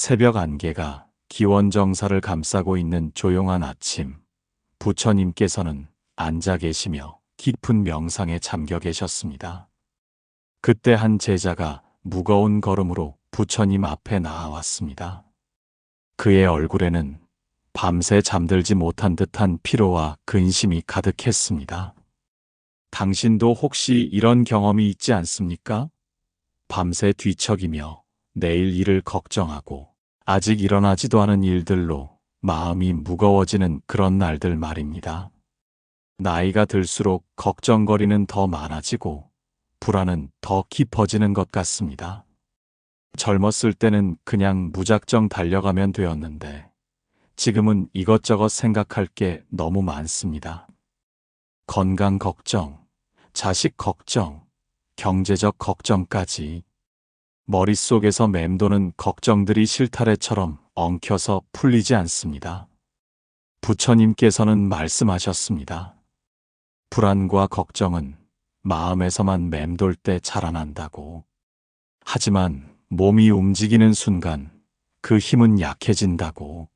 새벽 안개가 기원정사를 감싸고 있는 조용한 아침, 부처님께서는 앉아 계시며 깊은 명상에 잠겨 계셨습니다. 그때 한 제자가 무거운 걸음으로 부처님 앞에 나아왔습니다. 그의 얼굴에는 밤새 잠들지 못한 듯한 피로와 근심이 가득했습니다. 당신도 혹시 이런 경험이 있지 않습니까? 밤새 뒤척이며 내일 일을 걱정하고 아직 일어나지도 않은 일들로 마음이 무거워지는 그런 날들 말입니다. 나이가 들수록 걱정거리는 더 많아지고 불안은 더 깊어지는 것 같습니다. 젊었을 때는 그냥 무작정 달려가면 되었는데 지금은 이것저것 생각할 게 너무 많습니다. 건강 걱정, 자식 걱정, 경제적 걱정까지 머릿속에서 맴도는 걱정들이 실타래처럼 엉켜서 풀리지 않습니다. 부처님께서는 말씀하셨습니다. 불안과 걱정은 마음에서만 맴돌 때 자라난다고. 하지만 몸이 움직이는 순간 그 힘은 약해진다고.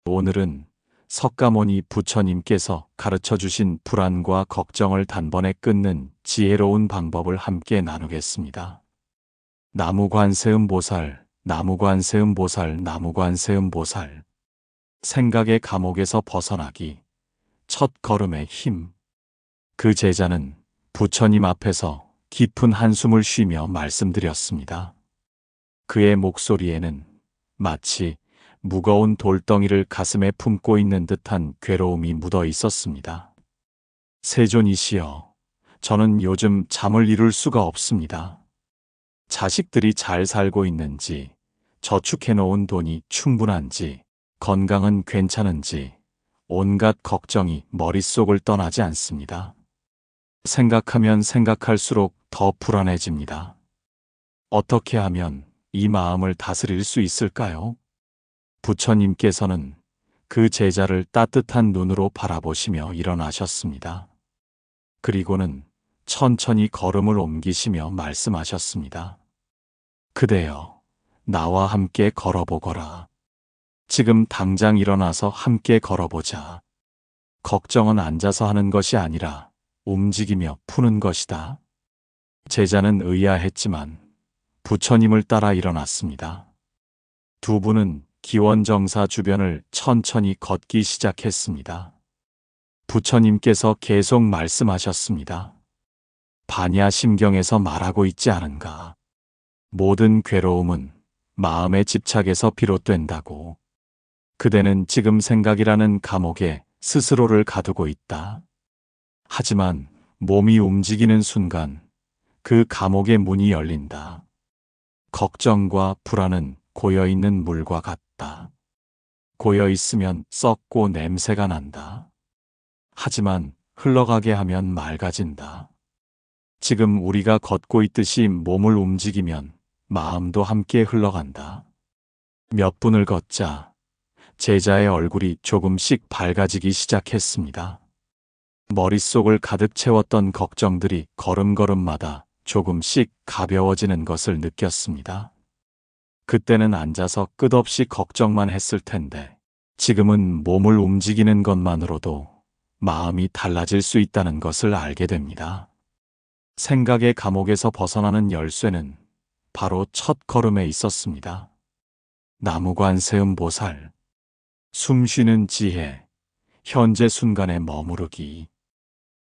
오늘은 석가모니 부처님께서 가르쳐 주신 불안과 걱정을 단번에 끊는 지혜로운 방법을 함께 나누겠습니다. 나무관세음보살, 나무관세음보살, 나무관세음보살. 생각의 감옥에서 벗어나기. 첫 걸음의 힘. 그 제자는 부처님 앞에서 깊은 한숨을 쉬며 말씀드렸습니다. 그의 목소리에는 마치 무거운 돌덩이를 가슴에 품고 있는 듯한 괴로움이 묻어 있었습니다. 세존이시여, 저는 요즘 잠을 이룰 수가 없습니다. 자식들이 잘 살고 있는지, 저축해놓은 돈이 충분한지, 건강은 괜찮은지, 온갖 걱정이 머릿속을 떠나지 않습니다. 생각하면 생각할수록 더 불안해집니다. 어떻게 하면 이 마음을 다스릴 수 있을까요? 부처님께서는 그 제자를 따뜻한 눈으로 바라보시며 일어나셨습니다. 그리고는 천천히 걸음을 옮기시며 말씀하셨습니다. 그대여, 나와 함께 걸어보거라. 지금 당장 일어나서 함께 걸어보자. 걱정은 앉아서 하는 것이 아니라 움직이며 푸는 것이다. 제자는 의아했지만 부처님을 따라 일어났습니다. 두 분은 기원정사 주변을 천천히 걷기 시작했습니다. 부처님께서 계속 말씀하셨습니다. 반야심경에서 말하고 있지 않은가. 모든 괴로움은 마음의 집착에서 비롯된다고. 그대는 지금 생각이라는 감옥에 스스로를 가두고 있다. 하지만 몸이 움직이는 순간 그 감옥의 문이 열린다. 걱정과 불안은 고여있는 물과 같다. 고여있으면 썩고 냄새가 난다. 하지만 흘러가게 하면 맑아진다. 지금 우리가 걷고 있듯이 몸을 움직이면 마음도 함께 흘러간다. 몇 분을 걷자 제자의 얼굴이 조금씩 밝아지기 시작했습니다. 머릿속을 가득 채웠던 걱정들이 걸음걸음마다 조금씩 가벼워지는 것을 느꼈습니다. 그때는 앉아서 끝없이 걱정만 했을 텐데 지금은 몸을 움직이는 것만으로도 마음이 달라질 수 있다는 것을 알게 됩니다. 생각의 감옥에서 벗어나는 열쇠는 바로 첫 걸음에 있었습니다. 나무관세음보살. 숨쉬는 지혜, 현재 순간에 머무르기.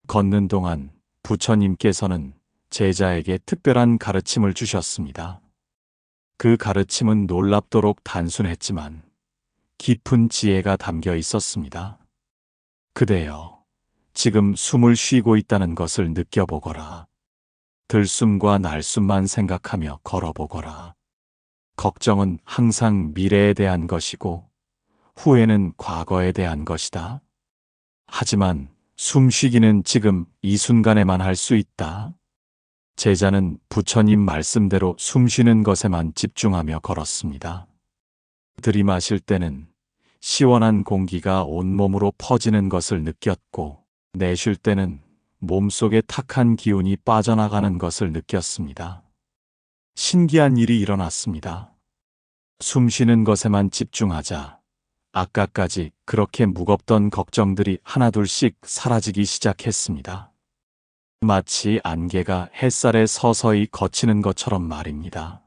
걷는 동안 부처님께서는 제자에게 특별한 가르침을 주셨습니다. 그 가르침은 놀랍도록 단순했지만 깊은 지혜가 담겨 있었습니다. 그대여, 지금 숨을 쉬고 있다는 것을 느껴보거라. 들숨과 날숨만 생각하며 걸어보거라. 걱정은 항상 미래에 대한 것이고 후회는 과거에 대한 것이다. 하지만 숨쉬기는 지금 이 순간에만 할 수 있다. 제자는 부처님 말씀대로 숨쉬는 것에만 집중하며 걸었습니다. 들이마실 때는 시원한 공기가 온몸으로 퍼지는 것을 느꼈고 내쉴 때는 몸속에 탁한 기운이 빠져나가는 것을 느꼈습니다. 신기한 일이 일어났습니다. 숨 쉬는 것에만 집중하자 아까까지 그렇게 무겁던 걱정들이 하나둘씩 사라지기 시작했습니다. 마치 안개가 햇살에 서서히 걷히는 것처럼 말입니다.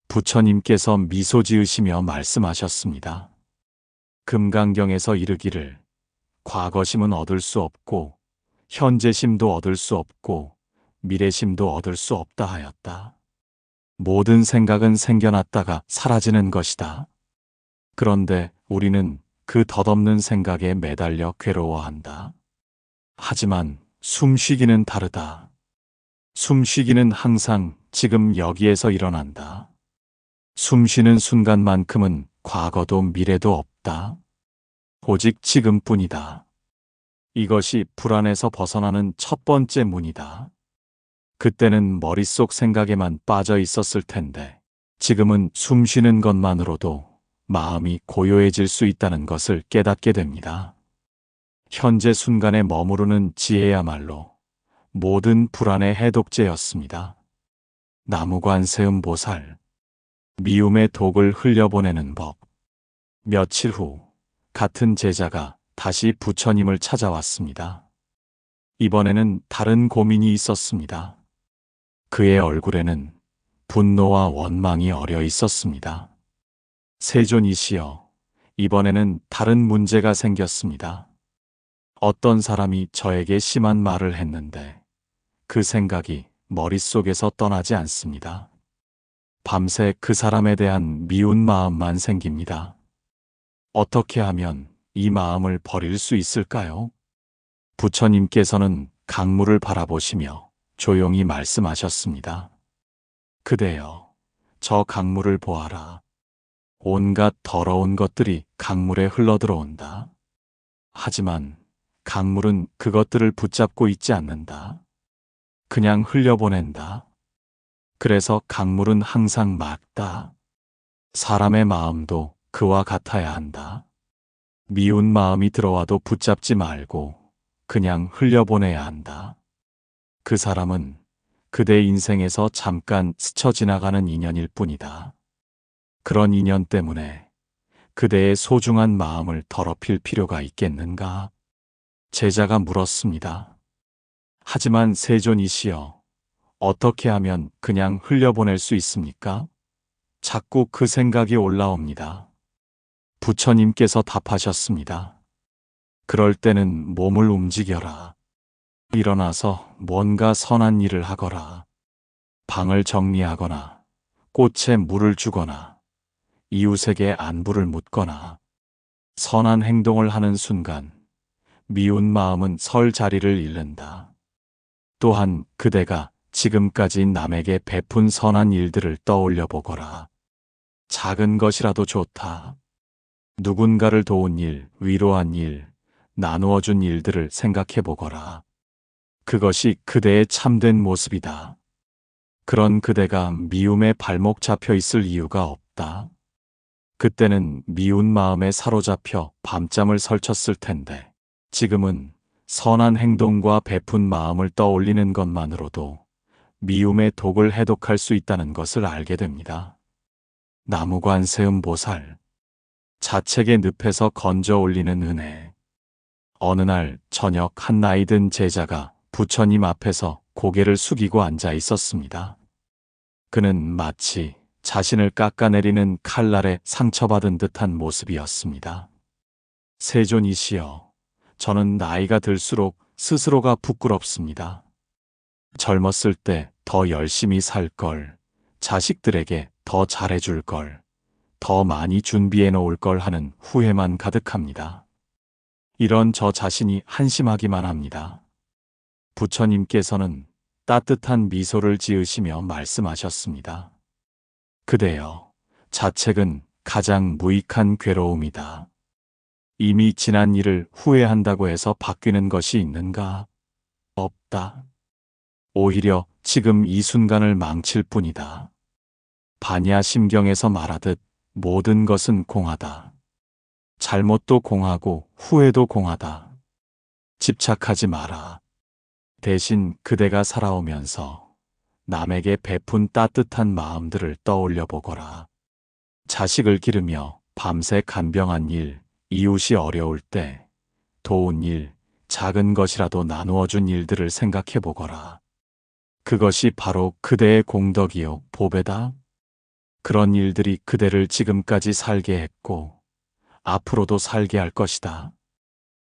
부처님께서 미소 지으시며 말씀하셨습니다. 금강경에서 이르기를 과거심은 얻을 수 없고 현재심도 얻을 수 없고 미래심도 얻을 수 없다 하였다. 모든 생각은 생겨났다가 사라지는 것이다. 그런데 우리는 그 덧없는 생각에 매달려 괴로워한다. 하지만 숨쉬기는 다르다. 숨쉬기는 항상 지금 여기에서 일어난다. 숨쉬는 순간만큼은 과거도 미래도 없다. 오직 지금뿐이다. 이것이 불안에서 벗어나는 첫 번째 문이다. 그때는 머릿속 생각에만 빠져 있었을 텐데 지금은 숨쉬는 것만으로도 마음이 고요해질 수 있다는 것을 깨닫게 됩니다. 현재 순간에 머무르는 지혜야말로 모든 불안의 해독제였습니다. 나무관세음 보살, 미움의 독을 흘려보내는 법. 며칠 후 같은 제자가 다시 부처님을 찾아왔습니다. 이번에는 다른 고민이 있었습니다. 그의 얼굴에는 분노와 원망이 어려 있었습니다. 세존이시여, 이번에는 다른 문제가 생겼습니다. 어떤 사람이 저에게 심한 말을 했는데 그 생각이 머릿속에서 떠나지 않습니다. 밤새 그 사람에 대한 미운 마음만 생깁니다. 어떻게 하면 이 마음을 버릴 수 있을까요? 부처님께서는 강물을 바라보시며 조용히 말씀하셨습니다. 그대여, 저 강물을 보아라. 온갖 더러운 것들이 강물에 흘러들어온다. 하지만 강물은 그것들을 붙잡고 있지 않는다. 그냥 흘려보낸다. 그래서 강물은 항상 맑다. 사람의 마음도 그와 같아야 한다. 미운 마음이 들어와도 붙잡지 말고 그냥 흘려보내야 한다. 그 사람은 그대 인생에서 잠깐 스쳐 지나가는 인연일 뿐이다. 그런 인연 때문에 그대의 소중한 마음을 더럽힐 필요가 있겠는가? 제자가 물었습니다. 하지만 세존이시여, 어떻게 하면 그냥 흘려보낼 수 있습니까? 자꾸 그 생각이 올라옵니다. 부처님께서 답하셨습니다. 그럴 때는 몸을 움직여라. 일어나서 뭔가 선한 일을 하거라. 방을 정리하거나 꽃에 물을 주거나 이웃에게 안부를 묻거나 선한 행동을 하는 순간 미운 마음은 설 자리를 잃는다. 또한 그대가 지금까지 남에게 베푼 선한 일들을 떠올려 보거라. 작은 것이라도 좋다. 누군가를 도운 일, 위로한 일, 나누어 준 일들을 생각해 보거라. 그것이 그대의 참된 모습이다. 그런 그대가 미움에 발목 잡혀 있을 이유가 없다. 그때는 미운 마음에 사로잡혀 밤잠을 설쳤을 텐데 지금은 선한 행동과 베푼 마음을 떠올리는 것만으로도 미움의 독을 해독할 수 있다는 것을 알게 됩니다. 나무관세음 보살, 자책의 늪에서 건져 올리는 은혜. 어느 날 저녁 한 나이 든 제자가 부처님 앞에서 고개를 숙이고 앉아 있었습니다. 그는 마치 자신을 깎아내리는 칼날에 상처받은 듯한 모습이었습니다. 세존이시여, 저는 나이가 들수록 스스로가 부끄럽습니다. 젊었을 때 더 열심히 살 걸, 자식들에게 더 잘해줄 걸, 더 많이 준비해 놓을 걸 하는 후회만 가득합니다. 이런 저 자신이 한심하기만 합니다. 부처님께서는 따뜻한 미소를 지으시며 말씀하셨습니다. 그대여, 자책은 가장 무익한 괴로움이다. 이미 지난 일을 후회한다고 해서 바뀌는 것이 있는가? 없다. 오히려 지금 이 순간을 망칠 뿐이다. 반야심경에서 말하듯 모든 것은 공하다. 잘못도 공하고 후회도 공하다. 집착하지 마라. 대신 그대가 살아오면서 남에게 베푼 따뜻한 마음들을 떠올려 보거라. 자식을 기르며 밤새 간병한 일, 이웃이 어려울 때 도운 일, 작은 것이라도 나누어 준 일들을 생각해 보거라. 그것이 바로 그대의 공덕이요 보배다. 그런 일들이 그대를 지금까지 살게 했고 앞으로도 살게 할 것이다.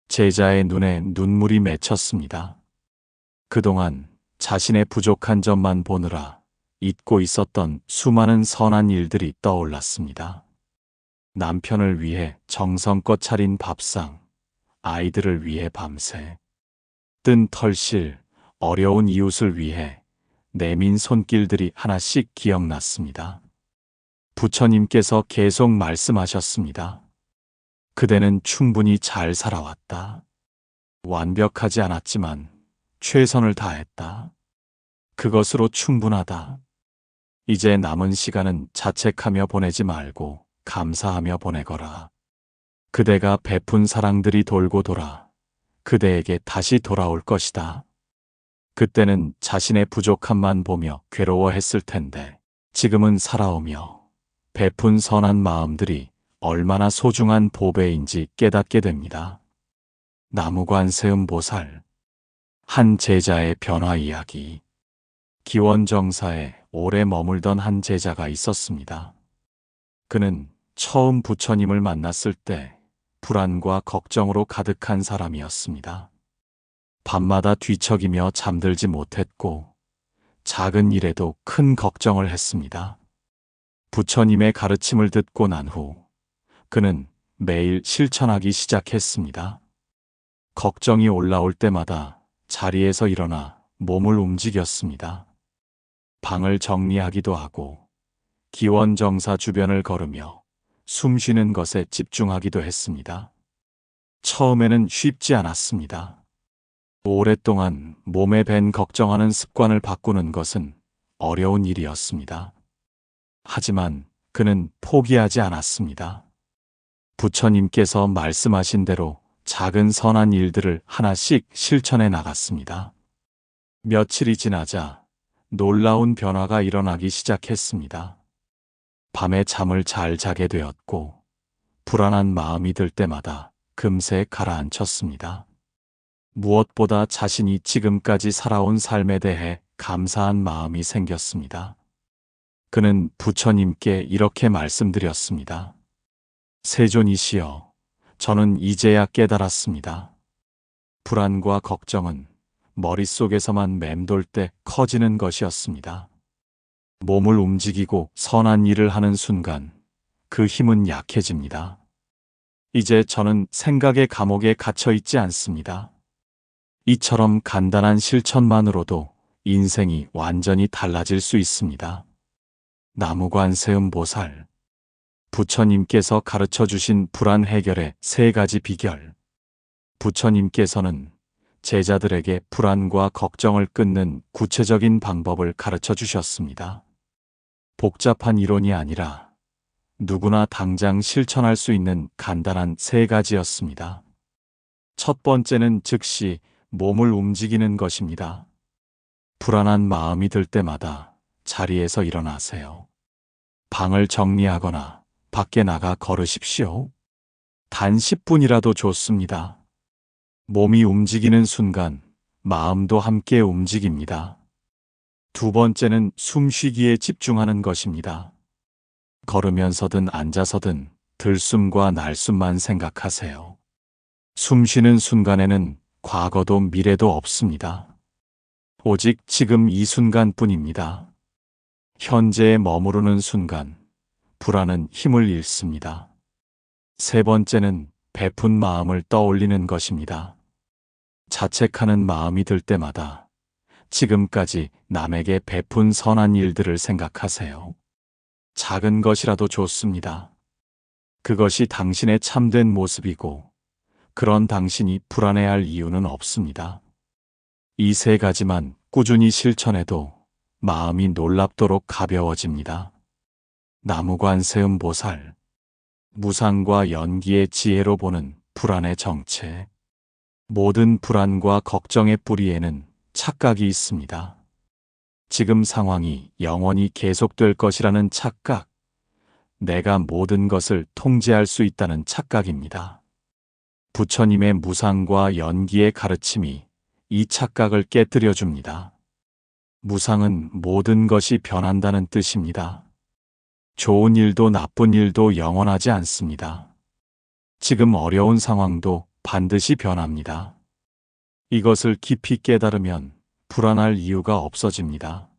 제자의 눈에 눈물이 맺혔습니다. 그동안 자신의 부족한 점만 보느라 잊고 있었던 수많은 선한 일들이 떠올랐습니다. 남편을 위해 정성껏 차린 밥상, 아이들을 위해 밤새 뜬 털실, 어려운 이웃을 위해 내민 손길들이 하나씩 기억났습니다. 부처님께서 계속 말씀하셨습니다. 그대는 충분히 잘 살아왔다. 완벽하지 않았지만 최선을 다했다. 그것으로 충분하다. 이제 남은 시간은 자책하며 보내지 말고 감사하며 보내거라. 그대가 베푼 사랑들이 돌고 돌아 그대에게 다시 돌아올 것이다. 그때는 자신의 부족함만 보며 괴로워했을 텐데 지금은 살아오며 베푼 선한 마음들이 얼마나 소중한 보배인지 깨닫게 됩니다. 나무관세음보살. 한 제자의 변화 이야기. 기원정사에 오래 머물던 한 제자가 있었습니다. 그는 처음 부처님을 만났을 때 불안과 걱정으로 가득한 사람이었습니다. 밤마다 뒤척이며 잠들지 못했고 작은 일에도 큰 걱정을 했습니다. 부처님의 가르침을 듣고 난 후 그는 매일 실천하기 시작했습니다. 걱정이 올라올 때마다 자리에서 일어나 몸을 움직였습니다. 방을 정리하기도 하고 기원정사 주변을 걸으며 숨 쉬는 것에 집중하기도 했습니다. 처음에는 쉽지 않았습니다. 오랫동안 몸에 밴 걱정하는 습관을 바꾸는 것은 어려운 일이었습니다. 하지만 그는 포기하지 않았습니다. 부처님께서 말씀하신 대로 작은 선한 일들을 하나씩 실천해 나갔습니다. 며칠이 지나자 놀라운 변화가 일어나기 시작했습니다. 밤에 잠을 잘 자게 되었고 불안한 마음이 들 때마다 금세 가라앉혔습니다. 무엇보다 자신이 지금까지 살아온 삶에 대해 감사한 마음이 생겼습니다. 그는 부처님께 이렇게 말씀드렸습니다. 세존이시여, 저는 이제야 깨달았습니다. 불안과 걱정은 머릿속에서만 맴돌 때 커지는 것이었습니다. 몸을 움직이고 선한 일을 하는 순간 그 힘은 약해집니다. 이제 저는 생각의 감옥에 갇혀 있지 않습니다. 이처럼 간단한 실천만으로도 인생이 완전히 달라질 수 있습니다. 나무관세음보살. 부처님께서 가르쳐 주신 불안 해결의 3가지 비결. 부처님께서는 제자들에게 불안과 걱정을 끊는 구체적인 방법을 가르쳐 주셨습니다. 복잡한 이론이 아니라 누구나 당장 실천할 수 있는 간단한 3가지였습니다. 첫 번째는 즉시 몸을 움직이는 것입니다. 불안한 마음이 들 때마다 자리에서 일어나세요. 방을 정리하거나 밖에 나가 걸으십시오. 단 10분이라도 좋습니다. 몸이 움직이는 순간 마음도 함께 움직입니다. 두 번째는 숨쉬기에 집중하는 것입니다. 걸으면서든 앉아서든 들숨과 날숨만 생각하세요. 숨 쉬는 순간에는 과거도 미래도 없습니다. 오직 지금 이 순간뿐입니다. 현재에 머무르는 순간 불안은 힘을 잃습니다. 세 번째는 베푼 마음을 떠올리는 것입니다. 자책하는 마음이 들 때마다 지금까지 남에게 베푼 선한 일들을 생각하세요. 작은 것이라도 좋습니다. 그것이 당신의 참된 모습이고 그런 당신이 불안해할 이유는 없습니다. 이 3가지만 꾸준히 실천해도 마음이 놀랍도록 가벼워집니다. 나무관세음보살. 무상과 연기의 지혜로 보는 불안의 정체. 모든 불안과 걱정의 뿌리에는 착각이 있습니다. 지금 상황이 영원히 계속될 것이라는 착각. 내가 모든 것을 통제할 수 있다는 착각입니다. 부처님의 무상과 연기의 가르침이 이 착각을 깨뜨려 줍니다. 무상은 모든 것이 변한다는 뜻입니다. 좋은 일도 나쁜 일도 영원하지 않습니다. 지금 어려운 상황도 반드시 변합니다. 이것을 깊이 깨달으면 불안할 이유가 없어집니다.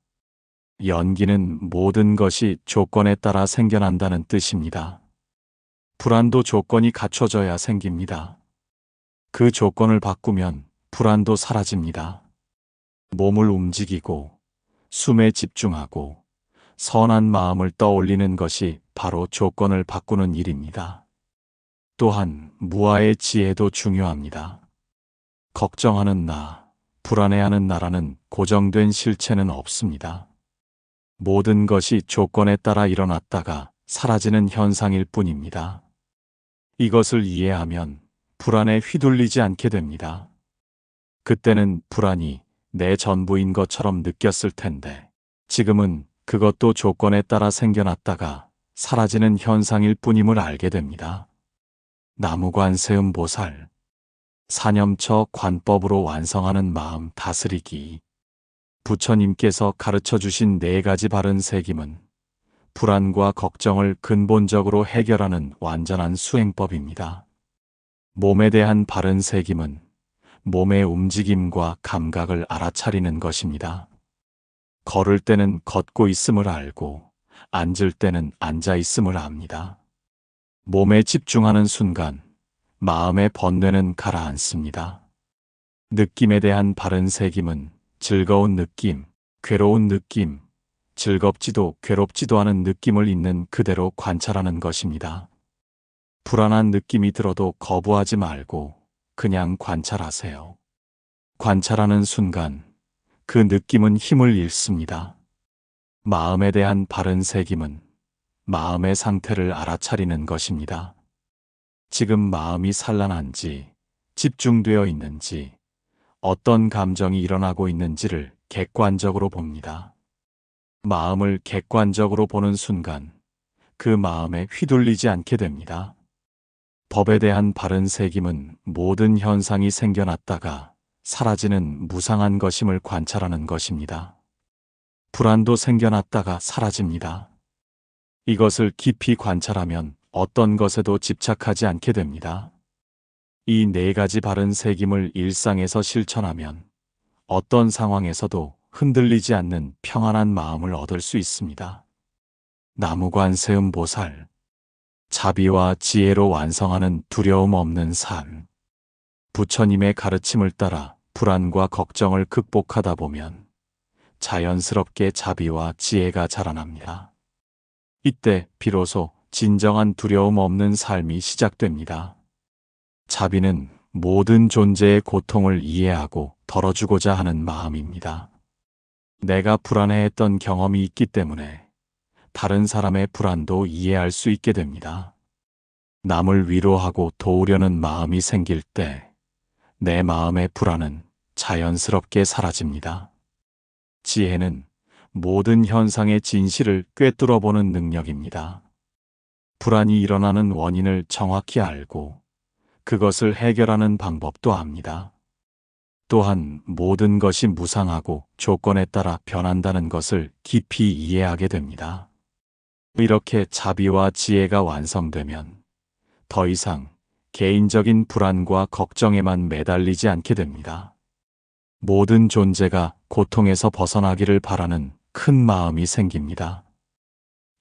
연기는 모든 것이 조건에 따라 생겨난다는 뜻입니다. 불안도 조건이 갖춰져야 생깁니다. 그 조건을 바꾸면 불안도 사라집니다. 몸을 움직이고 숨에 집중하고 선한 마음을 떠올리는 것이 바로 조건을 바꾸는 일입니다. 또한 무아의 지혜도 중요합니다. 걱정하는 나, 불안해하는 나라는 고정된 실체는 없습니다. 모든 것이 조건에 따라 일어났다가 사라지는 현상일 뿐입니다. 이것을 이해하면 불안에 휘둘리지 않게 됩니다. 그때는 불안이 내 전부인 것처럼 느꼈을 텐데, 지금은 그것도 조건에 따라 생겨났다가 사라지는 현상일 뿐임을 알게 됩니다. 나무관세음보살, 사념처 관법으로 완성하는 마음 다스리기. 부처님께서 가르쳐 주신 4가지 바른 새김은 불안과 걱정을 근본적으로 해결하는 완전한 수행법입니다. 몸에 대한 바른 새김은 몸의 움직임과 감각을 알아차리는 것입니다. 걸을 때는 걷고 있음을 알고 앉을 때는 앉아 있음을 압니다. 몸에 집중하는 순간 마음의 번뇌는 가라앉습니다. 느낌에 대한 바른 새김은 즐거운 느낌, 괴로운 느낌, 즐겁지도 괴롭지도 않은 느낌을 있는 그대로 관찰하는 것입니다. 불안한 느낌이 들어도 거부하지 말고 그냥 관찰하세요. 관찰하는 순간 그 느낌은 힘을 잃습니다. 마음에 대한 바른 새김은 마음의 상태를 알아차리는 것입니다. 지금 마음이 산란한지, 집중되어 있는지, 어떤 감정이 일어나고 있는지를 객관적으로 봅니다. 마음을 객관적으로 보는 순간 그 마음에 휘둘리지 않게 됩니다. 법에 대한 바른 새김은 모든 현상이 생겨났다가 사라지는 무상한 것임을 관찰하는 것입니다. 불안도 생겨났다가 사라집니다. 이것을 깊이 관찰하면 어떤 것에도 집착하지 않게 됩니다. 이 4가지 바른 새김을 일상에서 실천하면 어떤 상황에서도 흔들리지 않는 평안한 마음을 얻을 수 있습니다. 나무관세음보살, 자비와 지혜로 완성하는 두려움 없는 삶. 부처님의 가르침을 따라 불안과 걱정을 극복하다 보면 자연스럽게 자비와 지혜가 자라납니다. 이때 비로소 진정한 두려움 없는 삶이 시작됩니다. 자비는 모든 존재의 고통을 이해하고 덜어주고자 하는 마음입니다. 내가 불안해했던 경험이 있기 때문에 다른 사람의 불안도 이해할 수 있게 됩니다. 남을 위로하고 도우려는 마음이 생길 때 내 마음의 불안은 자연스럽게 사라집니다. 지혜는 모든 현상의 진실을 꿰뚫어 보는 능력입니다. 불안이 일어나는 원인을 정확히 알고 그것을 해결하는 방법도 압니다. 또한 모든 것이 무상하고 조건에 따라 변한다는 것을 깊이 이해하게 됩니다. 이렇게 자비와 지혜가 완성되면 더 이상 개인적인 불안과 걱정에만 매달리지 않게 됩니다. 모든 존재가 고통에서 벗어나기를 바라는 큰 마음이 생깁니다.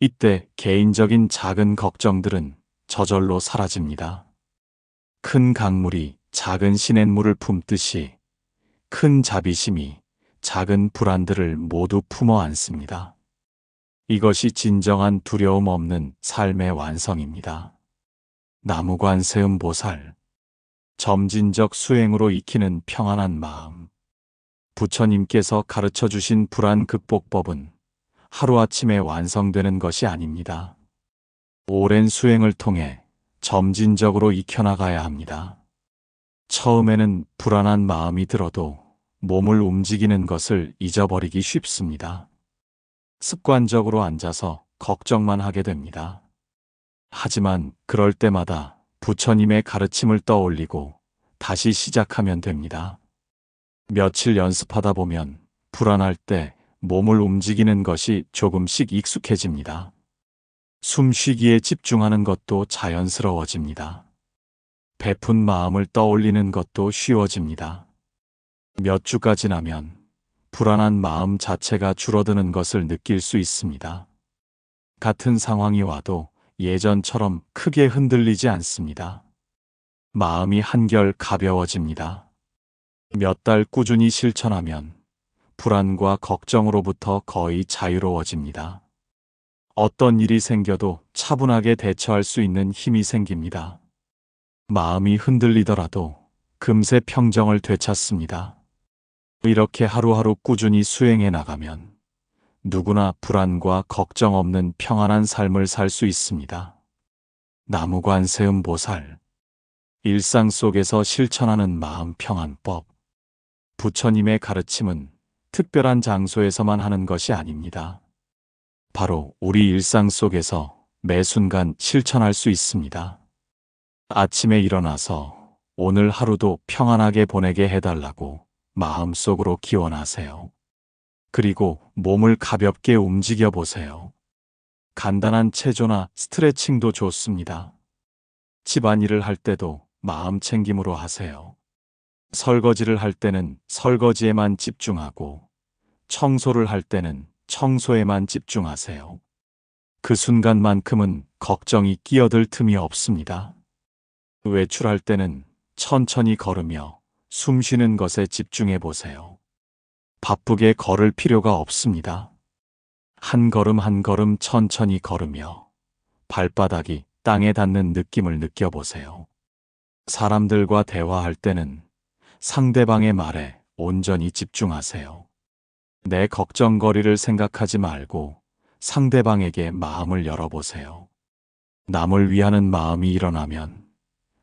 이때 개인적인 작은 걱정들은 저절로 사라집니다. 큰 강물이 작은 시냇물을 품듯이 큰 자비심이 작은 불안들을 모두 품어 안습니다. 이것이 진정한 두려움 없는 삶의 완성입니다. 나무관세음보살, 점진적 수행으로 익히는 평안한 마음. 부처님께서 가르쳐 주신 불안 극복법은 하루아침에 완성되는 것이 아닙니다. 오랜 수행을 통해 점진적으로 익혀나가야 합니다. 처음에는 불안한 마음이 들어도 몸을 움직이는 것을 잊어버리기 쉽습니다. 습관적으로 앉아서 걱정만 하게 됩니다. 하지만 그럴 때마다 부처님의 가르침을 떠올리고 다시 시작하면 됩니다. 며칠 연습하다 보면 불안할 때 몸을 움직이는 것이 조금씩 익숙해집니다. 숨쉬기에 집중하는 것도 자연스러워집니다. 베푼 마음을 떠올리는 것도 쉬워집니다. 몇 주가 지나면 불안한 마음 자체가 줄어드는 것을 느낄 수 있습니다. 같은 상황이 와도 예전처럼 크게 흔들리지 않습니다. 마음이 한결 가벼워집니다. 몇 달 꾸준히 실천하면 불안과 걱정으로부터 거의 자유로워집니다. 어떤 일이 생겨도 차분하게 대처할 수 있는 힘이 생깁니다. 마음이 흔들리더라도 금세 평정을 되찾습니다. 이렇게 하루하루 꾸준히 수행해 나가면 누구나 불안과 걱정 없는 평안한 삶을 살 수 있습니다. 나무관세음 보살. 일상 속에서 실천하는 마음 평안법. 부처님의 가르침은 특별한 장소에서만 하는 것이 아닙니다. 바로 우리 일상 속에서 매 순간 실천할 수 있습니다. 아침에 일어나서 오늘 하루도 평안하게 보내게 해달라고 마음속으로 기원하세요. 그리고 몸을 가볍게 움직여 보세요. 간단한 체조나 스트레칭도 좋습니다. 집안일을 할 때도 마음 챙김으로 하세요. 설거지를 할 때는 설거지에만 집중하고 청소를 할 때는 청소에만 집중하세요. 그 순간만큼은 걱정이 끼어들 틈이 없습니다. 외출할 때는 천천히 걸으며 숨 쉬는 것에 집중해 보세요. 바쁘게 걸을 필요가 없습니다. 한 걸음 한 걸음 천천히 걸으며 발바닥이 땅에 닿는 느낌을 느껴보세요. 사람들과 대화할 때는 상대방의 말에 온전히 집중하세요. 내 걱정거리를 생각하지 말고 상대방에게 마음을 열어보세요. 남을 위하는 마음이 일어나면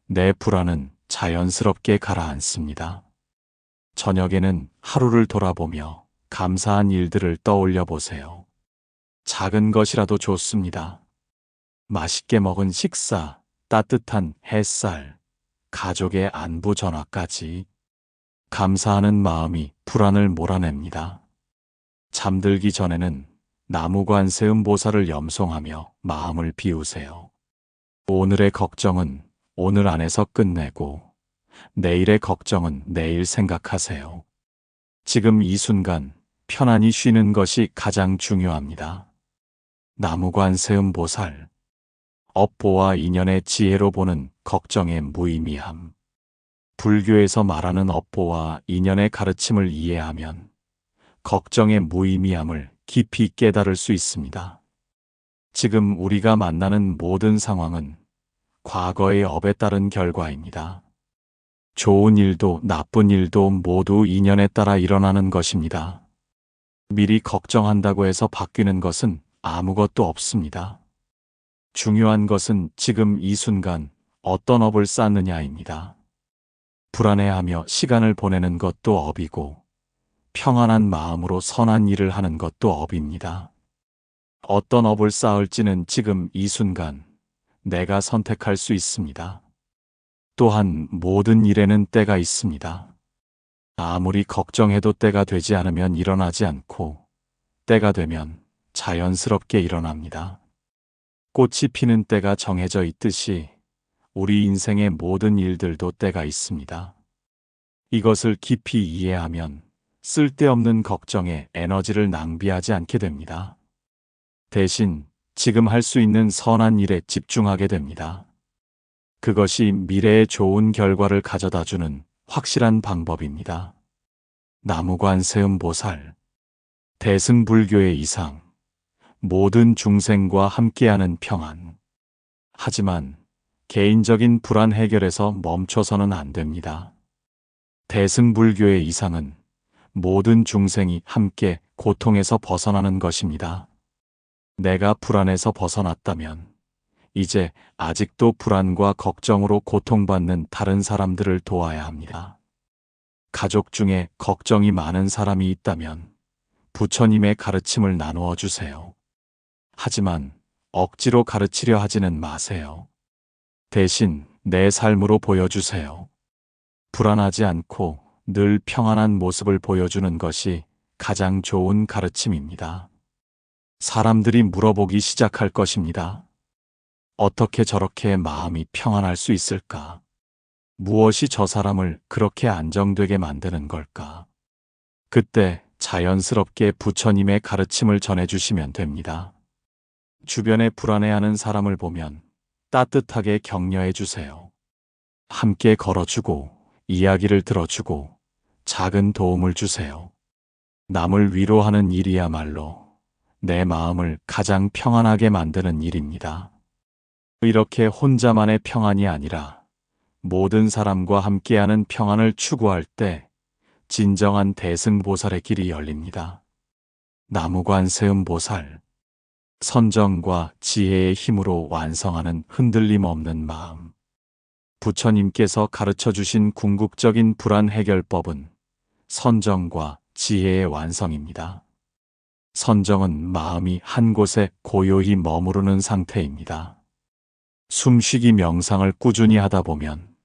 내 불안은 자연스럽게 가라앉습니다. 저녁에는 하루를 돌아보며 감사한 일들을 떠올려 보세요. 작은 것이라도 좋습니다. 맛있게 먹은 식사, 따뜻한 햇살, 가족의 안부 전화까지 감사하는 마음이 불안을 몰아냅니다. 잠들기 전에는 나무관세음 보살을 염송하며 마음을 비우세요. 오늘의 걱정은 오늘 안에서 끝내고 내일의 걱정은 내일 생각하세요. 지금 이 순간 편안히 쉬는 것이 가장 중요합니다. 나무관세음 보살. 업보와 인연의 지혜로 보는 걱정의 무의미함. 불교에서 말하는 업보와 인연의 가르침을 이해하면 걱정의 무의미함을 깊이 깨달을 수 있습니다. 지금 우리가 만나는 모든 상황은 과거의 업에 따른 결과입니다. 좋은 일도 나쁜 일도 모두 인연에 따라 일어나는 것입니다. 미리 걱정한다고 해서 바뀌는 것은 아무것도 없습니다. 중요한 것은 지금 이 순간 어떤 업을 쌓느냐입니다. 불안해하며 시간을 보내는 것도 업이고 평안한 마음으로 선한 일을 하는 것도 업입니다. 어떤 업을 쌓을지는 지금 이 순간 내가 선택할 수 있습니다. 또한 모든 일에는 때가 있습니다. 아무리 걱정해도 때가 되지 않으면 일어나지 않고 때가 되면 자연스럽게 일어납니다. 꽃이 피는 때가 정해져 있듯이 우리 인생의 모든 일들도 때가 있습니다. 이것을 깊이 이해하면 쓸데없는 걱정에 에너지를 낭비하지 않게 됩니다. 대신 지금 할 수 있는 선한 일에 집중하게 됩니다. 그것이 미래에 좋은 결과를 가져다주는 확실한 방법입니다. 나무관세음 보살. 대승불교의 이상. 모든 중생과 함께하는 평안. 하지만 개인적인 불안 해결에서 멈춰서는 안 됩니다. 대승불교의 이상은 모든 중생이 함께 고통에서 벗어나는 것입니다. 내가 불안에서 벗어났다면 이제 아직도 불안과 걱정으로 고통받는 다른 사람들을 도와야 합니다. 가족 중에 걱정이 많은 사람이 있다면 부처님의 가르침을 나누어 주세요. 하지만 억지로 가르치려 하지는 마세요. 대신 내 삶으로 보여주세요. 불안하지 않고 늘 평안한 모습을 보여주는 것이 가장 좋은 가르침입니다. 사람들이 물어보기 시작할 것입니다. 어떻게 저렇게 마음이 평안할 수 있을까? 무엇이 저 사람을 그렇게 안정되게 만드는 걸까? 그때 자연스럽게 부처님의 가르침을 전해주시면 됩니다. 주변에 불안해하는 사람을 보면 따뜻하게 격려해 주세요. 함께 걸어주고 이야기를 들어주고 작은 도움을 주세요. 남을 위로하는 일이야말로 내 마음을 가장 평안하게 만드는 일입니다. 이렇게 혼자만의 평안이 아니라 모든 사람과 함께하는 평안을 추구할 때 진정한 대승보살의 길이 열립니다. 나무관세음보살, 선정과 지혜의 힘으로 완성하는 흔들림 없는 마음. 부처님께서 가르쳐 주신 궁극적인 불안 해결법은 선정과 지혜의 완성입니다. 선정은 마음이 한 곳에 고요히 머무르는 상태입니다. 숨쉬기 명상을 꾸준히 하다 보면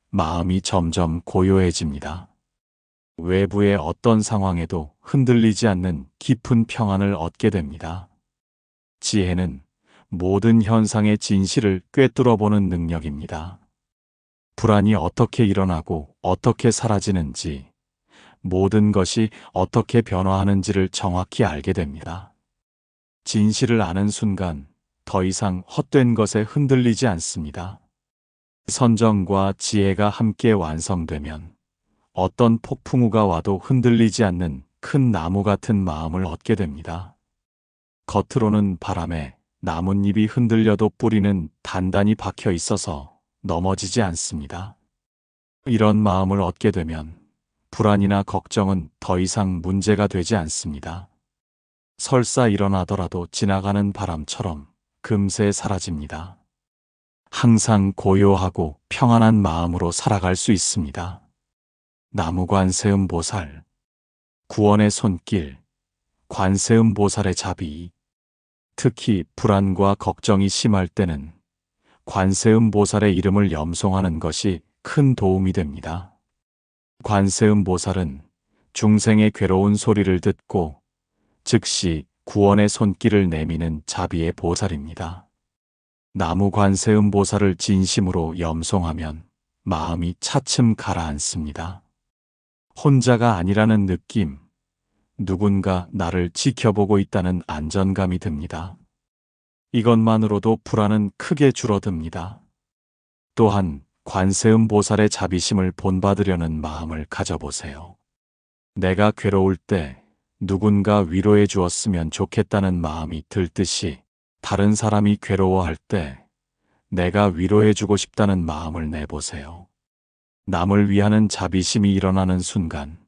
마음이 점점 고요해집니다. 외부의 어떤 상황에도 흔들리지 않는 깊은 평안을 얻게 됩니다. 지혜는 모든 현상의 진실을 꿰뚫어보는 능력입니다. 불안이 어떻게 일어나고 어떻게 사라지는지, 모든 것이 어떻게 변화하는지를 정확히 알게 됩니다. 진실을 아는 순간 더 이상 헛된 것에 흔들리지 않습니다. 선정과 지혜가 함께 완성되면 어떤 폭풍우가 와도 흔들리지 않는 큰 나무 같은 마음을 얻게 됩니다. 겉으로는 바람에 나뭇잎이 흔들려도 뿌리는 단단히 박혀 있어서 넘어지지 않습니다. 이런 마음을 얻게 되면 불안이나 걱정은 더 이상 문제가 되지 않습니다. 설사 일어나더라도 지나가는 바람처럼 금세 사라집니다. 항상 고요하고 평안한 마음으로 살아갈 수 있습니다. 나무관세음보살, 구원의 손길, 관세음보살의 자비. 특히 불안과 걱정이 심할 때는 관세음보살의 이름을 염송하는 것이 큰 도움이 됩니다. 관세음보살은 중생의 괴로운 소리를 듣고 즉시 구원의 손길을 내미는 자비의 보살입니다. 나무 관세음보살을 진심으로 염송하면 마음이 차츰 가라앉습니다. 혼자가 아니라는 느낌, 누군가 나를 지켜보고 있다는 안전감이 듭니다. 이것만으로도 불안은 크게 줄어듭니다. 또한 관세음보살의 자비심을 본받으려는 마음을 가져보세요. 내가 괴로울 때 누군가 위로해 주었으면 좋겠다는 마음이 들듯이 다른 사람이 괴로워할 때 내가 위로해 주고 싶다는 마음을 내보세요. 남을 위하는 자비심이 일어나는 순간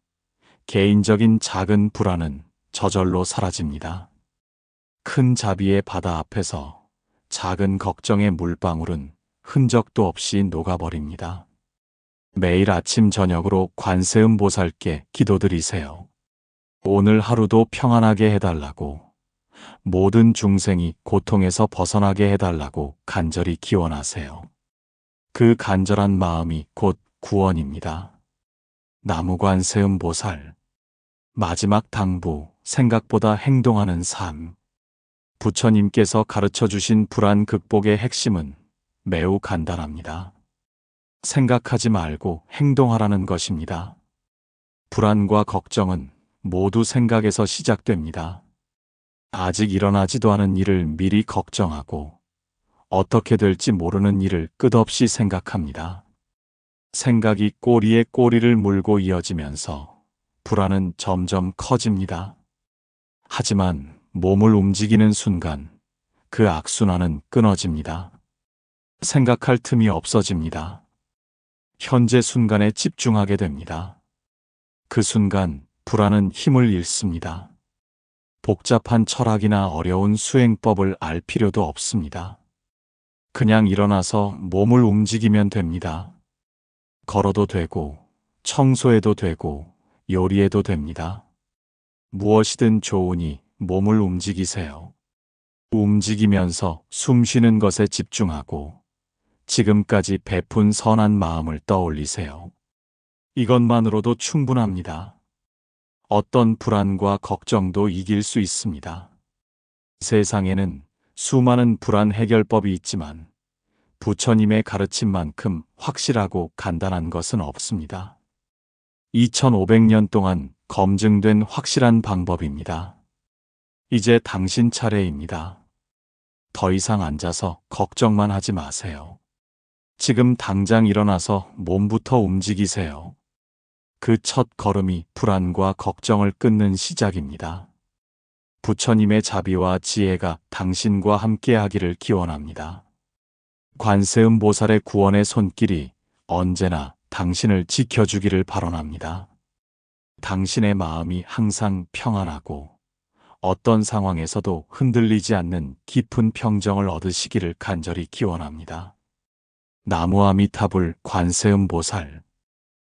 개인적인 작은 불안은 저절로 사라집니다. 큰 자비의 바다 앞에서 작은 걱정의 물방울은 흔적도 없이 녹아버립니다. 매일 아침 저녁으로 관세음보살께 기도드리세요. 오늘 하루도 평안하게 해달라고, 모든 중생이 고통에서 벗어나게 해달라고 간절히 기원하세요. 그 간절한 마음이 곧 구원입니다. 나무관세음보살, 마지막 당부, 생각보다 행동하는 삶. 부처님께서 가르쳐 주신 불안 극복의 핵심은 매우 간단합니다. 생각하지 말고 행동하라는 것입니다. 불안과 걱정은 모두 생각에서 시작됩니다. 아직 일어나지도 않은 일을 미리 걱정하고 어떻게 될지 모르는 일을 끝없이 생각합니다. 생각이 꼬리에 꼬리를 물고 이어지면서 불안은 점점 커집니다. 하지만 몸을 움직이는 순간 그 악순환은 끊어집니다. 생각할 틈이 없어집니다. 현재 순간에 집중하게 됩니다. 그 순간 불안은 힘을 잃습니다. 복잡한 철학이나 어려운 수행법을 알 필요도 없습니다. 그냥 일어나서 몸을 움직이면 됩니다. 걸어도 되고, 청소해도 되고, 요리해도 됩니다. 무엇이든 좋으니 몸을 움직이세요. 움직이면서 숨 쉬는 것에 집중하고 지금까지 베푼 선한 마음을 떠올리세요. 이것만으로도 충분합니다. 어떤 불안과 걱정도 이길 수 있습니다. 세상에는 수많은 불안 해결법이 있지만 부처님의 가르침만큼 확실하고 간단한 것은 없습니다. 2500년 동안 검증된 확실한 방법입니다. 이제 당신 차례입니다. 더 이상 앉아서 걱정만 하지 마세요. 지금 당장 일어나서 몸부터 움직이세요. 그 첫 걸음이 불안과 걱정을 끊는 시작입니다. 부처님의 자비와 지혜가 당신과 함께하기를 기원합니다. 관세음 보살의 구원의 손길이 언제나 당신을 지켜주기를 발언합니다. 당신의 마음이 항상 평안하고 어떤 상황에서도 흔들리지 않는 깊은 평정을 얻으시기를 간절히 기원합니다. 나무 아미타불 관세음 보살